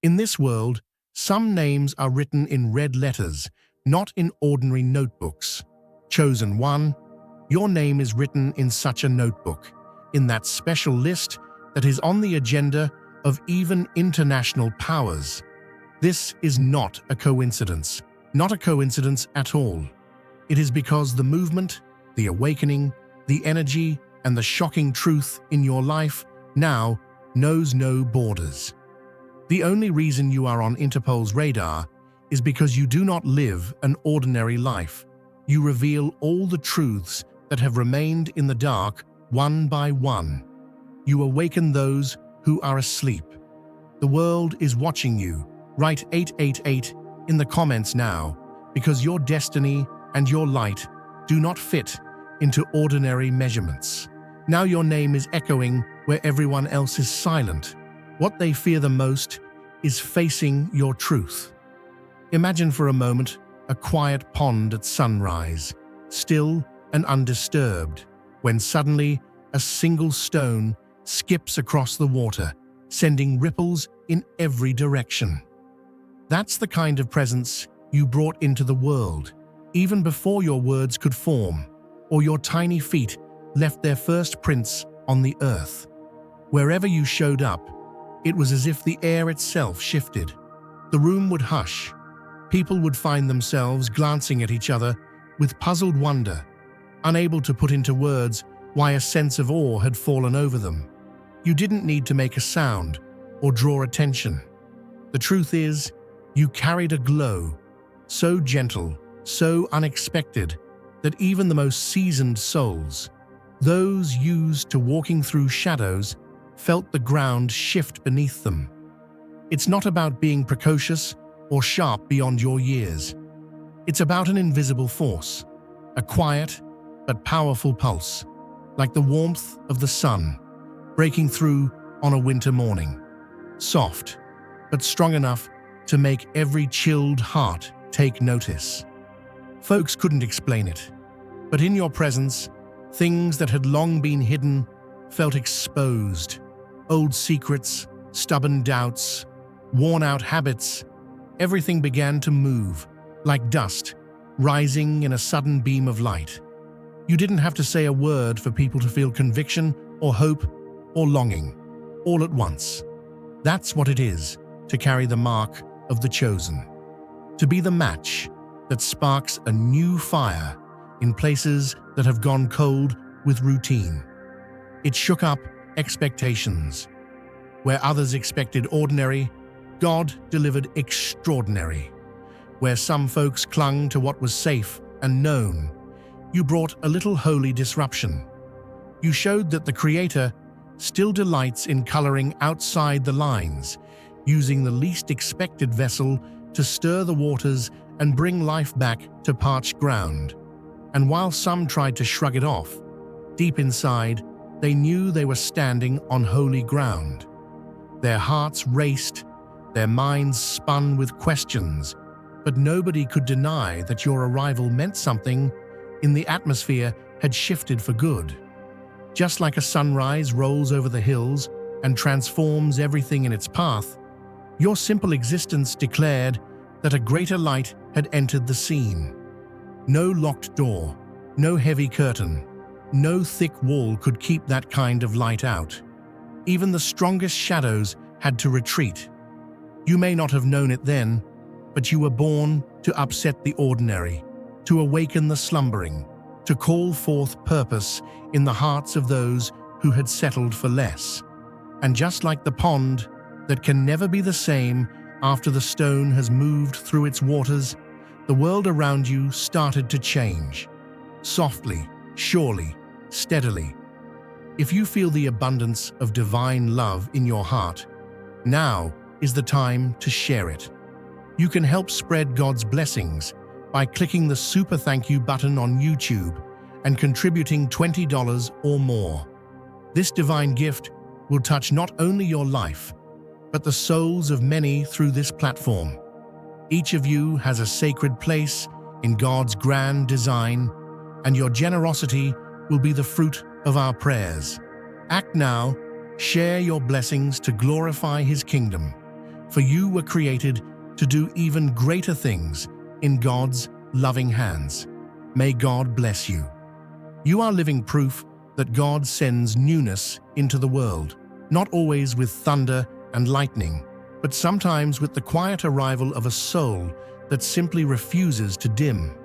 In this world, some names are written in red letters, not in ordinary notebooks. Chosen one, your name is written in such a notebook, in that special list that is on the agenda of even international powers. This is not a coincidence, not a coincidence at all. It is because the movement, the awakening, the energy, and the shocking truth in your life now knows no borders. The only reason you are on Interpol's radar is because you do not live an ordinary life. You reveal all the truths that have remained in the dark one by one. You awaken those who are asleep. The world is watching you. Write 888 in the comments now, because your destiny and your light do not fit into ordinary measurements. Now your name is echoing where everyone else is silent. What they fear the most is facing your truth. Imagine for a moment a quiet pond at sunrise, still and undisturbed, when suddenly a single stone skips across the water, sending ripples in every direction. That's the kind of presence you brought into the world, even before your words could form, or your tiny feet left their first prints on the earth. Wherever you showed up, it was as if the air itself shifted. The room would hush. People would find themselves glancing at each other with puzzled wonder, unable to put into words why a sense of awe had fallen over them. You didn't need to make a sound or draw attention. The truth is, you carried a glow, so gentle, so unexpected, that even the most seasoned souls, those used to walking through shadows, felt the ground shift beneath them. It's not about being precocious or sharp beyond your years. It's about an invisible force, a quiet but powerful pulse, like the warmth of the sun, breaking through on a winter morning. Soft, but strong enough to make every chilled heart take notice. Folks couldn't explain it, but in your presence, things that had long been hidden felt exposed. Old secrets, stubborn doubts, worn-out habits, everything began to move, like dust, rising in a sudden beam of light. You didn't have to say a word for people to feel conviction or hope or longing, all at once. That's what it is to carry the mark of the chosen. To be the match that sparks a new fire in places that have gone cold with routine. It shook up expectations. Where others expected ordinary, God delivered extraordinary. Where some folks clung to what was safe and known, you brought a little holy disruption. You showed that the Creator still delights in coloring outside the lines, using the least expected vessel to stir the waters and bring life back to parched ground. And while some tried to shrug it off, deep inside, they knew they were standing on holy ground. Their hearts raced, their minds spun with questions, but nobody could deny that your arrival meant something in the atmosphere had shifted for good. Just like a sunrise rolls over the hills and transforms everything in its path, your simple existence declared that a greater light had entered the scene. No locked door, no heavy curtain, no thick wall could keep that kind of light out. Even the strongest shadows had to retreat. You may not have known it then, but you were born to upset the ordinary, to awaken the slumbering, to call forth purpose in the hearts of those who had settled for less. And just like the pond that can never be the same after the stone has moved through its waters, the world around you started to change. Softly, surely, steadily. If you feel the abundance of divine love in your heart, now is the time to share it. You can help spread God's blessings by clicking the Super Thank You button on YouTube and contributing $20 or more. This divine gift will touch not only your life, but the souls of many through this platform. Each of you has a sacred place in God's grand design, and your generosity will be the fruit of our prayers. Act now, share your blessings to glorify His kingdom. for you were created to do even greater things in God's loving hands. May God bless you. You are living proof that God sends newness into the world, not always with thunder and lightning, but sometimes with the quiet arrival of a soul that simply refuses to dim.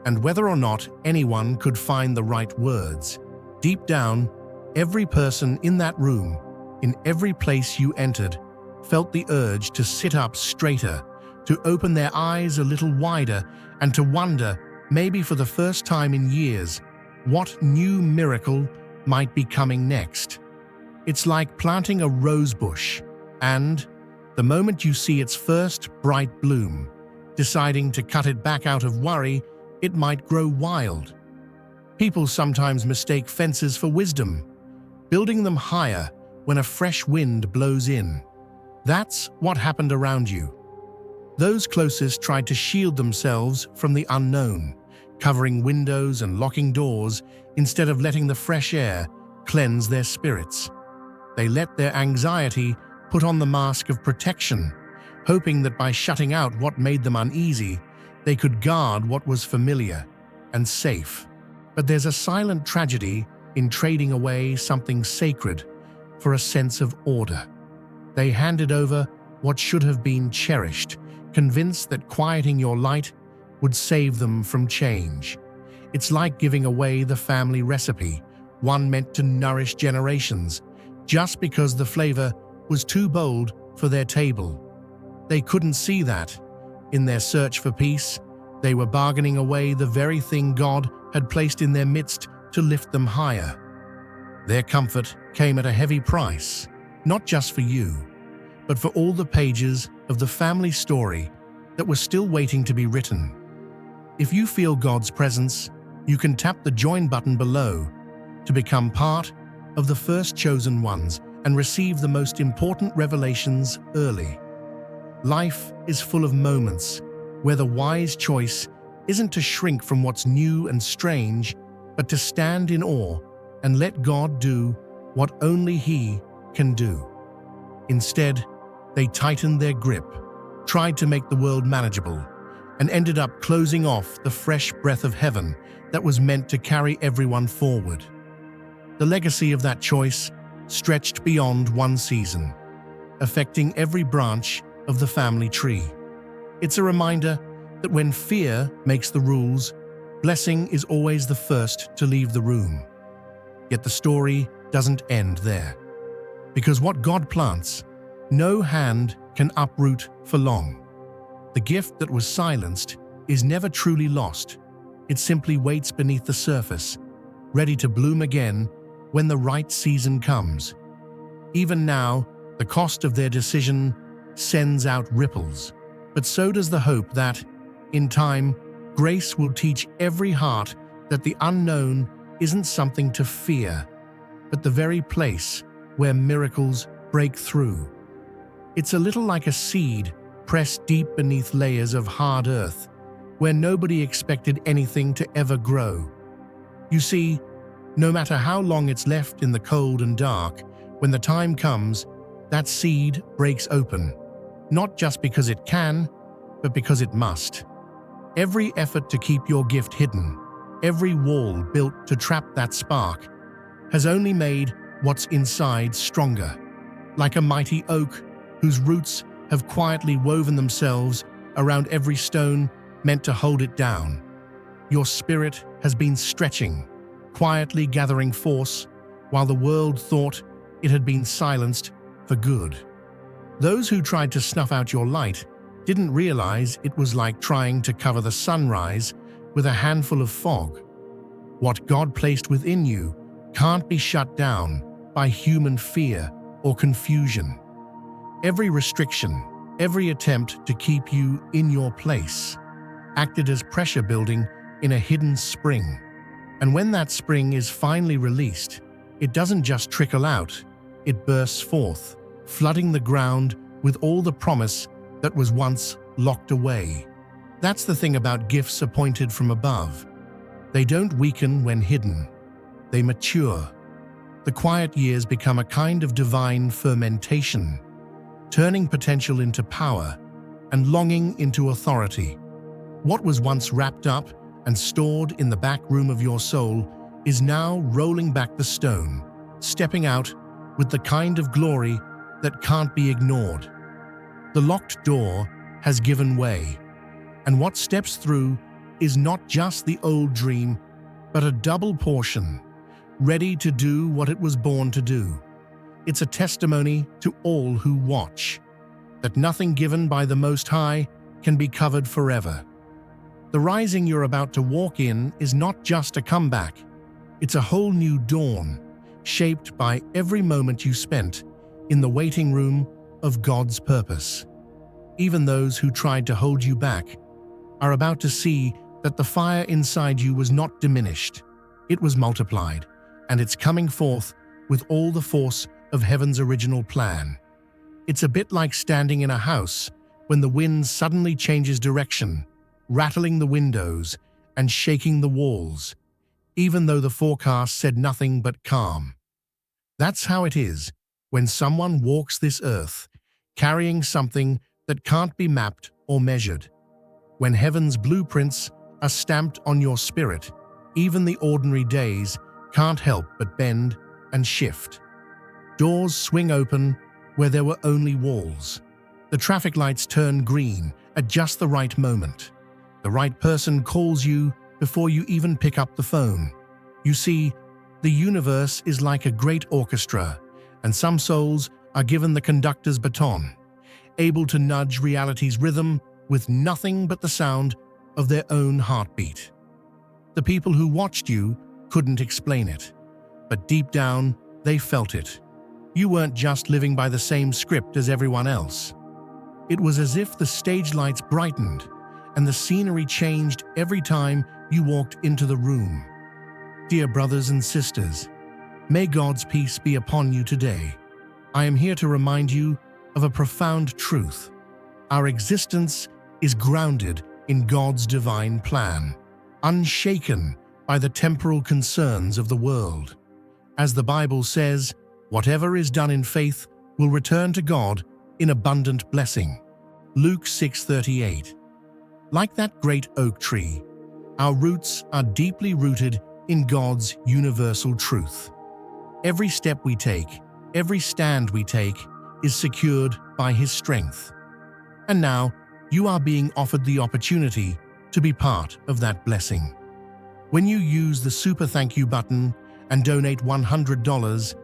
And whether or not anyone could find the right words, deep down, every person in that room, in every place you entered, felt the urge to sit up straighter, to open their eyes a little wider, and to wonder, maybe for the first time in years, what new miracle might be coming next. It's like planting a rose bush, and, the moment you see its first bright bloom, deciding to cut it back out of worry, it might grow wild. People sometimes mistake fences for wisdom, building them higher when a fresh wind blows in. That's what happened around you. Those closest tried to shield themselves from the unknown, covering windows and locking doors instead of letting the fresh air cleanse their spirits. They let their anxiety put on the mask of protection, hoping that by shutting out what made them uneasy, they could guard what was familiar and safe. But there's a silent tragedy in trading away something sacred for a sense of order. They handed over what should have been cherished, convinced that quieting your light would save them from change. It's like giving away the family recipe, one meant to nourish generations, just because the flavor was too bold for their table. They couldn't see that. In their search for peace, they were bargaining away the very thing God had placed in their midst to lift them higher. Their comfort came at a heavy price, not just for you, but for all the pages of the family story that was still waiting to be written. If you feel God's presence, you can tap the join button below to become part of the first chosen ones and receive the most important revelations early. Life is full of moments where the wise choice isn't to shrink from what's new and strange, but to stand in awe and let God do what only He can do. Instead, they tightened their grip, tried to make the world manageable, and ended up closing off the fresh breath of heaven that was meant to carry everyone forward. The legacy of that choice stretched beyond one season, affecting every branch of the family tree. It's a reminder that when fear makes the rules, blessing is always the first to leave the room. Yet the story doesn't end there. Because what God plants, no hand can uproot for long. The gift that was silenced is never truly lost. It simply waits beneath the surface, ready to bloom again when the right season comes. Even now, the cost of their decision sends out ripples, but so does the hope that, in time, grace will teach every heart that the unknown isn't something to fear, but the very place where miracles break through. It's a little like a seed pressed deep beneath layers of hard earth, where nobody expected anything to ever grow. You see, no matter how long it's left in the cold and dark, when the time comes, that seed breaks open, not just because it can, but because it must. Every effort to keep your gift hidden, every wall built to trap that spark, has only made what's inside stronger, like a mighty oak whose roots have quietly woven themselves around every stone meant to hold it down. Your spirit has been stretching, quietly gathering force, while the world thought it had been silenced for good. Those who tried to snuff out your light didn't realize it was like trying to cover the sunrise with a handful of fog. What God placed within you can't be shut down by human fear or confusion. Every restriction, every attempt to keep you in your place, acted as pressure building in a hidden spring. And when that spring is finally released, it doesn't just trickle out, it bursts forth, flooding the ground with all the promise that was once locked away. That's the thing about gifts appointed from above. They don't weaken when hidden. They mature. The quiet years become a kind of divine fermentation. turning potential into power and longing into authority. What was once wrapped up and stored in the back room of your soul is now rolling back the stone, stepping out with the kind of glory that can't be ignored. The locked door has given way, and what steps through is not just the old dream, but a double portion, ready to do what it was born to do. It's a testimony to all who watch, that nothing given by the Most High can be covered forever. The rising you're about to walk in is not just a comeback, it's a whole new dawn, shaped by every moment you spent in the waiting room of God's purpose. Even those who tried to hold you back are about to see that the fire inside you was not diminished, it was multiplied, and it's coming forth with all the force of heaven's original plan. It's a bit like standing in a house when the wind suddenly changes direction, rattling the windows and shaking the walls, even though the forecast said nothing but calm. That's how it is when someone walks this earth, carrying something that can't be mapped or measured. When heaven's blueprints are stamped on your spirit, even the ordinary days can't help but bend and shift. Doors swing open where there were only walls. The traffic lights turn green at just the right moment. The right person calls you before you even pick up the phone. You see, the universe is like a great orchestra, and some souls are given the conductor's baton, able to nudge reality's rhythm with nothing but the sound of their own heartbeat. The people who watched you couldn't explain it, but deep down, they felt it. You weren't just living by the same script as everyone else. It was as if the stage lights brightened and the scenery changed every time you walked into the room. Dear brothers and sisters, may God's peace be upon you today. I am here to remind you of a profound truth. Our existence is grounded in God's divine plan, unshaken by the temporal concerns of the world. As the Bible says, whatever is done in faith will return to God in abundant blessing. Luke 6:38. Like that great oak tree, our roots are deeply rooted in God's universal truth. Every step we take, every stand we take, is secured by His strength. And now, you are being offered the opportunity to be part of that blessing. When you use the Super Thank You button and donate $100,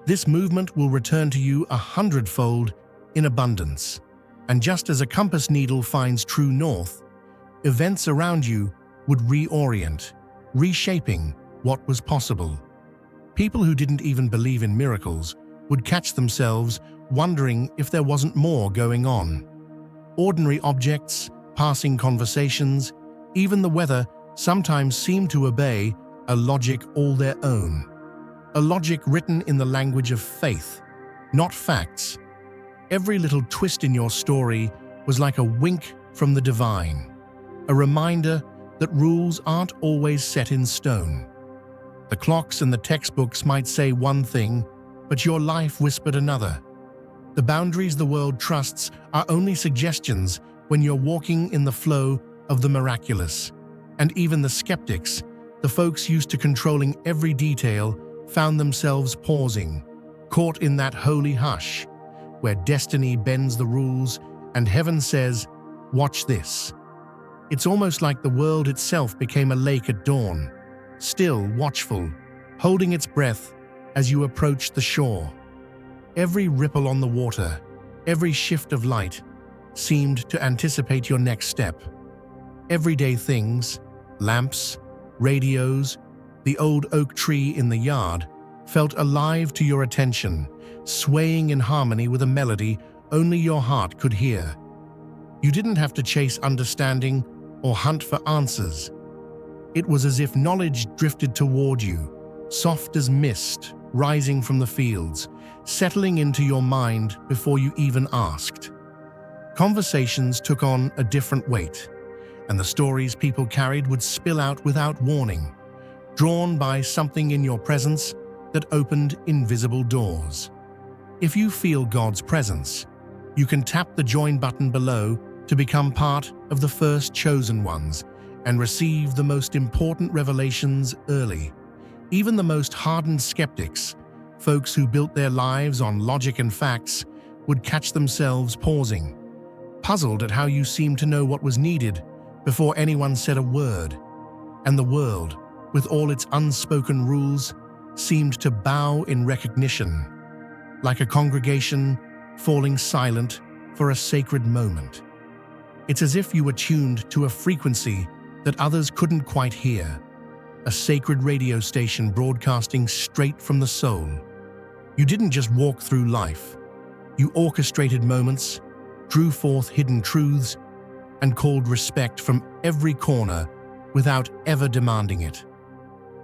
this movement will return to you 100-fold in abundance. And just as a compass needle finds true north, events around you would reorient, reshaping what was possible. People who didn't even believe in miracles would catch themselves wondering if there wasn't more going on. Ordinary objects, passing conversations, even the weather sometimes seem to obey a logic all their own. A logic written in the language of faith, not facts. Every little twist in your story was like a wink from the divine, a reminder that rules aren't always set in stone. The clocks and the textbooks might say one thing, but your life whispered another. The boundaries the world trusts are only suggestions when you're walking in the flow of the miraculous. And even the skeptics, the folks used to controlling every detail, found themselves pausing, caught in that holy hush, where destiny bends the rules and heaven says, "Watch this." It's almost like the world itself became a lake at dawn, still watchful, holding its breath as you approach the shore. Every ripple on the water, every shift of light, seemed to anticipate your next step. Everyday things, lamps, radios, the old oak tree in the yard, felt alive to your attention, swaying in harmony with a melody only your heart could hear. You didn't have to chase understanding or hunt for answers. It was as if knowledge drifted toward you, soft as mist, rising from the fields, settling into your mind before you even asked. Conversations took on a different weight, and the stories people carried would spill out without warning, drawn by something in your presence that opened invisible doors. If you feel God's presence, You can tap the join button below to become part of the first chosen ones and receive the most important revelations early. Even the most hardened skeptics, folks who built their lives on logic and facts, would catch themselves pausing, puzzled at how you seemed to know what was needed before anyone said a word. And the world, with all its unspoken rules, seemed to bow in recognition, like a congregation falling silent for a sacred moment. It's as if you were tuned to a frequency that others couldn't quite hear, a sacred radio station broadcasting straight from the soul. You didn't just walk through life. You orchestrated moments, drew forth hidden truths, and called respect from every corner without ever demanding it.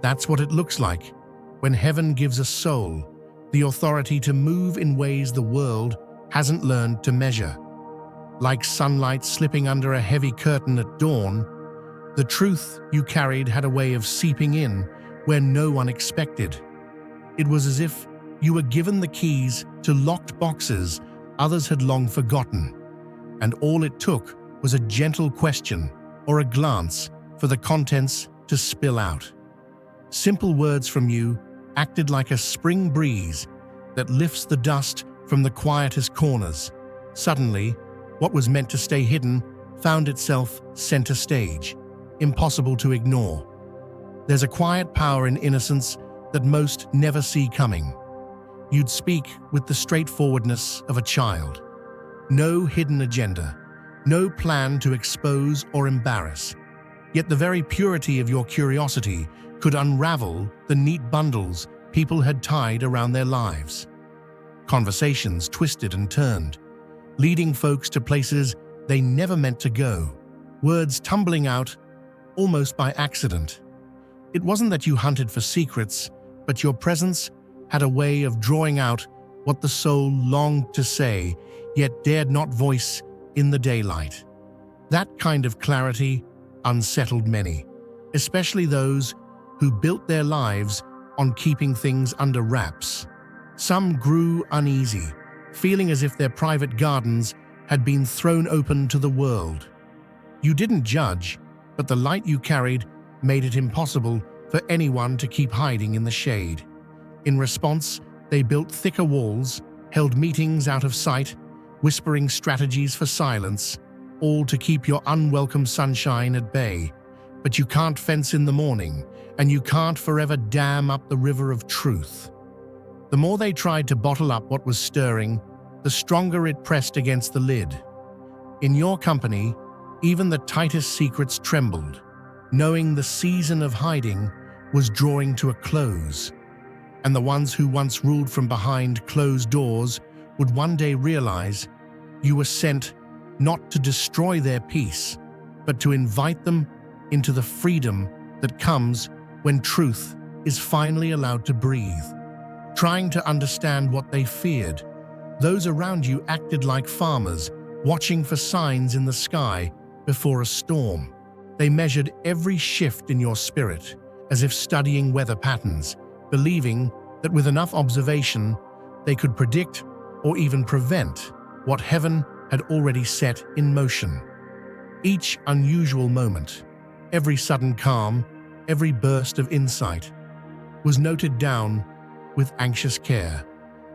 That's what it looks like when heaven gives a soul the authority to move in ways the world hasn't learned to measure. Like sunlight slipping under a heavy curtain at dawn, the truth you carried had a way of seeping in where no one expected. It was as if you were given the keys to locked boxes others had long forgotten, and all it took was a gentle question or a glance for the contents to spill out. Simple words from you acted like a spring breeze that lifts the dust from the quietest corners. Suddenly, what was meant to stay hidden found itself center stage, impossible to ignore. There's a quiet power in innocence that most never see coming. You'd speak with the straightforwardness of a child. No hidden agenda, no plan to expose or embarrass. Yet the very purity of your curiosity could unravel the neat bundles people had tied around their lives. Conversations twisted and turned, leading folks to places they never meant to go, words tumbling out almost by accident. It wasn't that you hunted for secrets, but your presence had a way of drawing out what the soul longed to say, yet dared not voice in the daylight. That kind of clarity unsettled many, especially those who built their lives on keeping things under wraps. Some grew uneasy, feeling as if their private gardens had been thrown open to the world. You didn't judge, but the light you carried made it impossible for anyone to keep hiding in the shade. In response, they built thicker walls, held meetings out of sight, whispering strategies for silence, all to keep your unwelcome sunshine at bay. But you can't fence in the morning, and you can't forever dam up the river of truth. The more they tried to bottle up what was stirring, the stronger it pressed against the lid. In your company, even the tightest secrets trembled, knowing the season of hiding was drawing to a close. And the ones who once ruled from behind closed doors would one day realize you were sent not to destroy their peace, but to invite them into the freedom that comes when truth is finally allowed to breathe. Trying to understand what they feared, those around you acted like farmers watching for signs in the sky before a storm. They measured every shift in your spirit, as if studying weather patterns, believing that with enough observation, they could predict or even prevent what heaven had already set in motion. Each unusual moment, every sudden calm, every burst of insight, was noted down with anxious care,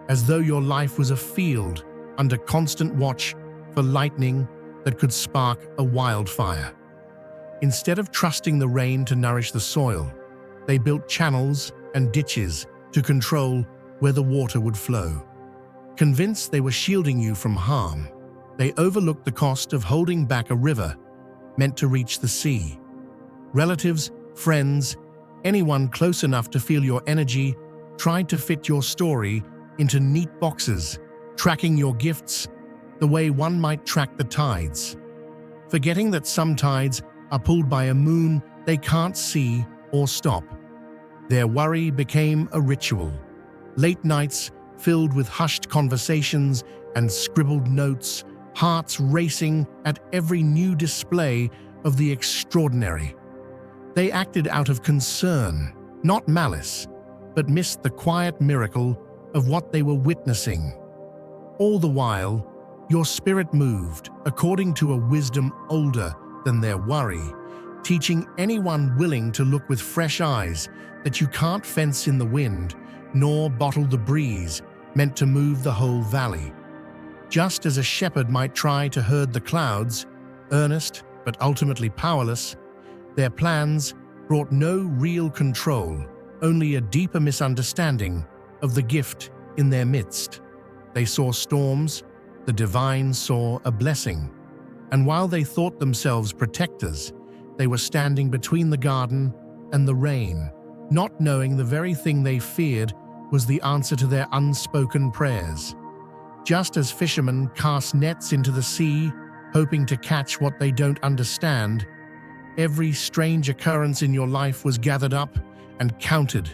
as though your life was a field under constant watch for lightning that could spark a wildfire. Instead of trusting the rain to nourish the soil, they built channels and ditches to control where the water would flow. Convinced they were shielding you from harm, they overlooked the cost of holding back a river meant to reach the sea. Relatives, friends, anyone close enough to feel your energy tried to fit your story into neat boxes, tracking your gifts the way one might track the tides. Forgetting that some tides are pulled by a moon they can't see or stop. Their worry became a ritual. Late nights filled with hushed conversations and scribbled notes, hearts racing at every new display of the extraordinary. They acted out of concern, not malice, but missed the quiet miracle of what they were witnessing. All the while, Your spirit moved according to a wisdom older than their worry, teaching anyone willing to look with fresh eyes that you can't fence in the wind, nor bottle the breeze meant to move the whole valley. Just as a shepherd might try to herd the clouds, earnest but ultimately powerless, their plans brought no real control, only a deeper misunderstanding of the gift in their midst. They saw storms, the divine saw a blessing, and while they thought themselves protectors, they were standing between the garden and the rain, not knowing the very thing they feared was the answer to their unspoken prayers. Just as fishermen cast nets into the sea, hoping to catch what they don't understand, every strange occurrence in your life was gathered up and counted,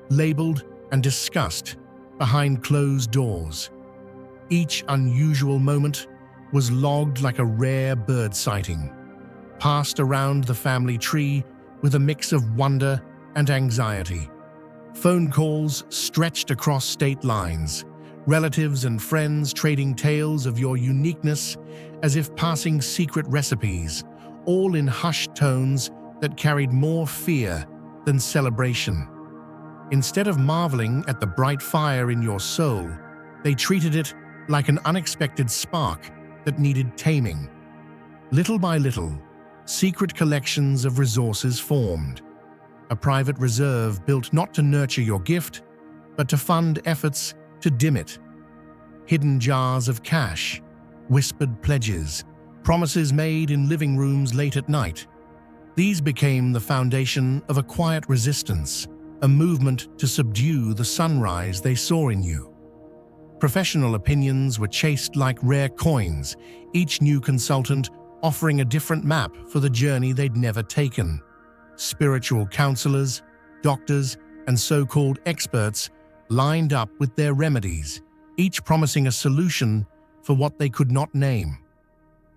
labeled and discussed behind closed doors. Each unusual moment was logged like a rare bird sighting, passed around the family tree with a mix of wonder and anxiety. Phone calls stretched across state lines, relatives and friends trading tales of your uniqueness as if passing secret recipes, all in hushed tones that carried more fear than celebration. Instead of marveling at the bright fire in your soul, they treated it like an unexpected spark that needed taming. Little by little, secret collections of resources formed. A private reserve built not to nurture your gift, but to fund efforts to dim it. Hidden jars of cash, whispered pledges, promises made in living rooms late at night. These became the foundation of a quiet resistance, a movement to subdue the sunrise they saw in you. Professional opinions were chased like rare coins, each new consultant offering a different map for the journey they'd never taken. Spiritual counselors, doctors, and so-called experts lined up with their remedies, each promising a solution for what they could not name.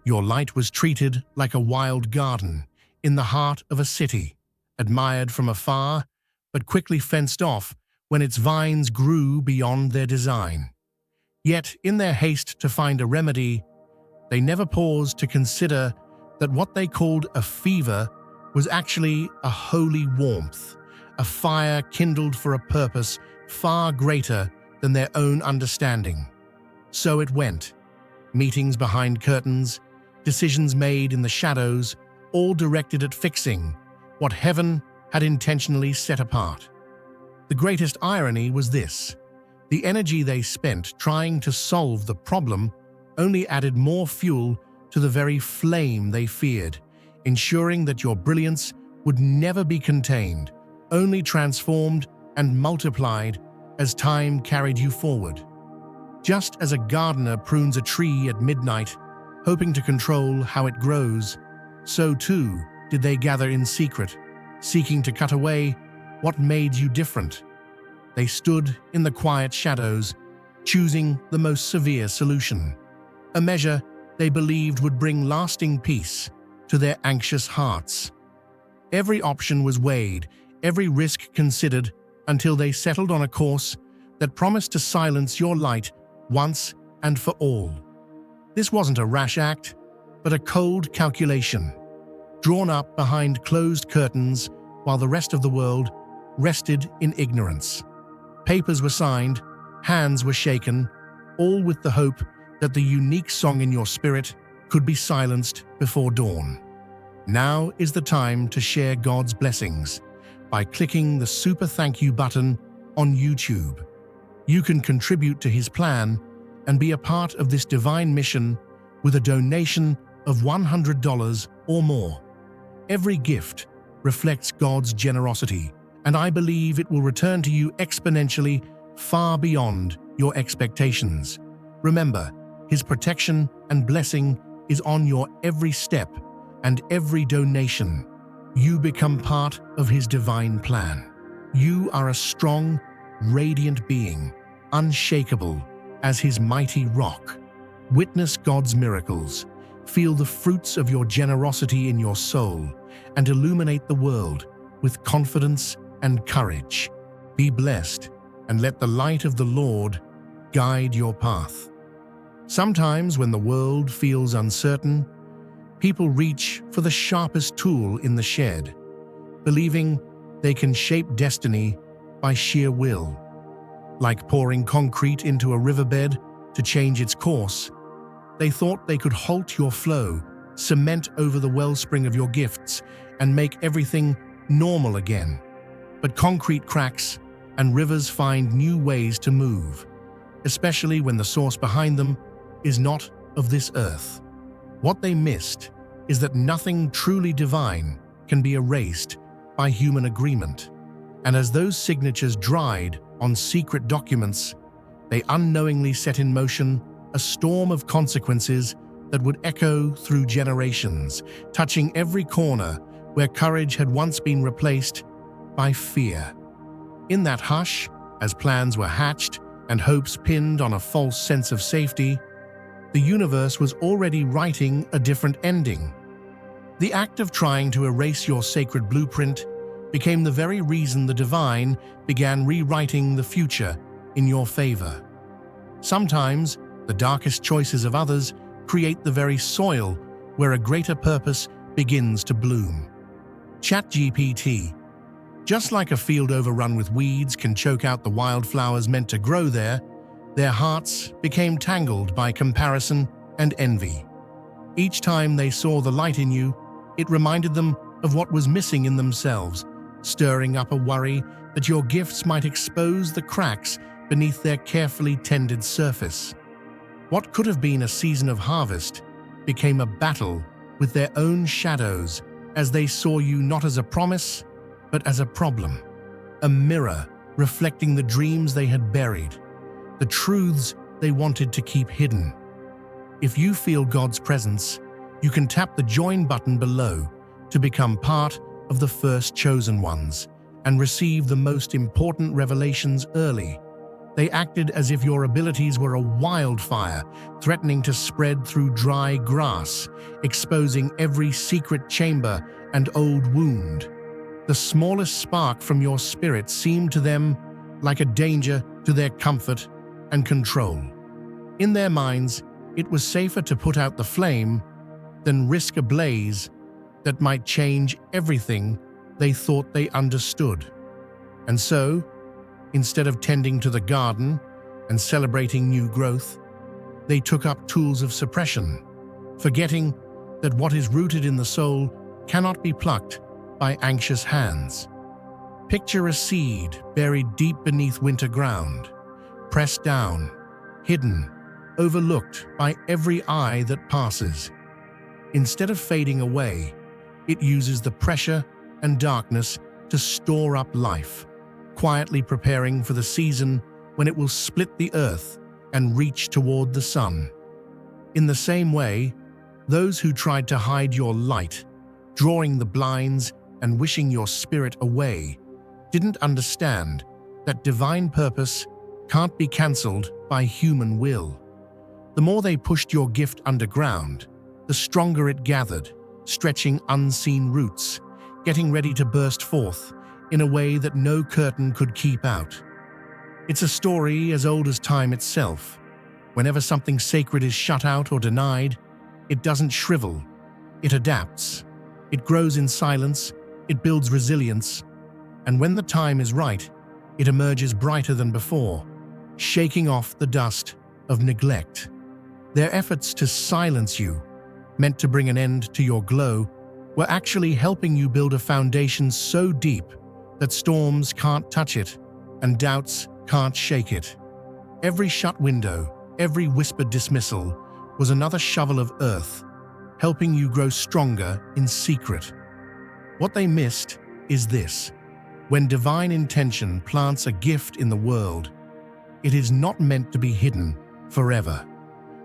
Your light was treated like a wild garden in the heart of a city, admired from afar, but quickly fenced off when its vines grew beyond their design. Yet, in their haste to find a remedy, they never paused to consider that what they called a fever was actually a holy warmth, a fire kindled for a purpose far greater than their own understanding. So it went. Meetings behind curtains, decisions made in the shadows, all directed at fixing what heaven had intentionally set apart. The greatest irony was this: the energy they spent trying to solve the problem only added more fuel to the very flame they feared, ensuring that your brilliance would never be contained, only transformed and multiplied as time carried you forward. Just as a gardener prunes a tree at midnight, hoping to control how it grows, so too did they gather in secret, seeking to cut away what made you different. They stood in the quiet shadows, choosing the most severe solution, a measure they believed would bring lasting peace to their anxious hearts. Every option was weighed, every risk considered, until they settled on a course that promised to silence your light once and for all. This wasn't a rash act, but a cold calculation, drawn up behind closed curtains while the rest of the world rested in ignorance. Papers were signed, hands were shaken, all with the hope that the unique song in your spirit could be silenced before dawn. Now is the time to share God's blessings by clicking the super thank you button on YouTube. You can contribute to His plan and be a part of this divine mission with a donation of $100 or more. Every gift reflects God's generosity, and I believe it will return to you exponentially far beyond your expectations. Remember, His protection and blessing is on your every step and every donation. You become part of His divine plan. You are a strong, radiant being, unshakable as His mighty rock. Witness God's miracles, feel the fruits of your generosity in your soul, and illuminate the world with confidence and courage. Be blessed, and let the light of the Lord guide your path. Sometimes, when the world feels uncertain, people reach for the sharpest tool in the shed, believing they can shape destiny by sheer will. Like pouring concrete into a riverbed to change its course, they thought they could halt your flow, cement over the wellspring of your gifts, and make everything normal again. But concrete cracks and rivers find new ways to move, especially when the source behind them is not of this earth. What they missed is that nothing truly divine can be erased by human agreement. And as those signatures dried on secret documents, they unknowingly set in motion a storm of consequences that would echo through generations, touching every corner where courage had once been replaced by fear. In that hush, as plans were hatched and hopes pinned on a false sense of safety, the universe was already writing a different ending. The act of trying to erase your sacred blueprint became the very reason the divine began rewriting the future in your favor. Sometimes, the darkest choices of others create the very soil where a greater purpose begins to bloom. ChatGPT. Just like a field overrun with weeds can choke out the wildflowers meant to grow there, their hearts became tangled by comparison and envy. Each time they saw the light in you, it reminded them of what was missing in themselves, stirring up a worry that your gifts might expose the cracks beneath their carefully tended surface. What could have been a season of harvest became a battle with their own shadows as they saw you not as a promise, but as a problem, a mirror reflecting the dreams they had buried, the truths they wanted to keep hidden. If you feel God's presence, you can tap the join button below to become part of the first chosen ones and receive the most important revelations early. They acted as if your abilities were a wildfire, threatening to spread through dry grass, exposing every secret chamber and old wound. The smallest spark from your spirit seemed to them like a danger to their comfort and control. In their minds, it was safer to put out the flame than risk a blaze that might change everything they thought they understood. And so, instead of tending to the garden and celebrating new growth, they took up tools of suppression, forgetting that what is rooted in the soul cannot be plucked by anxious hands. Picture a seed buried deep beneath winter ground, pressed down, hidden, overlooked by every eye that passes. Instead of fading away, it uses the pressure and darkness to store up life, quietly preparing for the season when it will split the earth and reach toward the sun. In the same way, those who tried to hide your light, drawing the blinds and wishing your spirit away, didn't understand that divine purpose can't be cancelled by human will. The more they pushed your gift underground, the stronger it gathered, stretching unseen roots, getting ready to burst forth in a way that no curtain could keep out. It's a story as old as time itself. Whenever something sacred is shut out or denied, it doesn't shrivel, it adapts. It grows in silence, it builds resilience, and when the time is right, it emerges brighter than before, shaking off the dust of neglect. Their efforts to silence you, meant to bring an end to your glow, were actually helping you build a foundation so deep that storms can't touch it and doubts can't shake it. Every shut window, every whispered dismissal was another shovel of earth, helping you grow stronger in secret. What they missed is this: when divine intention plants a gift in the world, it is not meant to be hidden forever.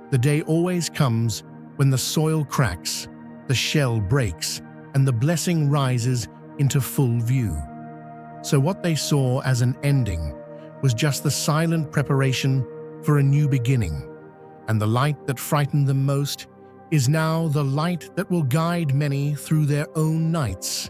The day always comes when the soil cracks, the shell breaks, and the blessing rises into full view. So what they saw as an ending was just the silent preparation for a new beginning, and the light that frightened them most is now the light that will guide many through their own nights.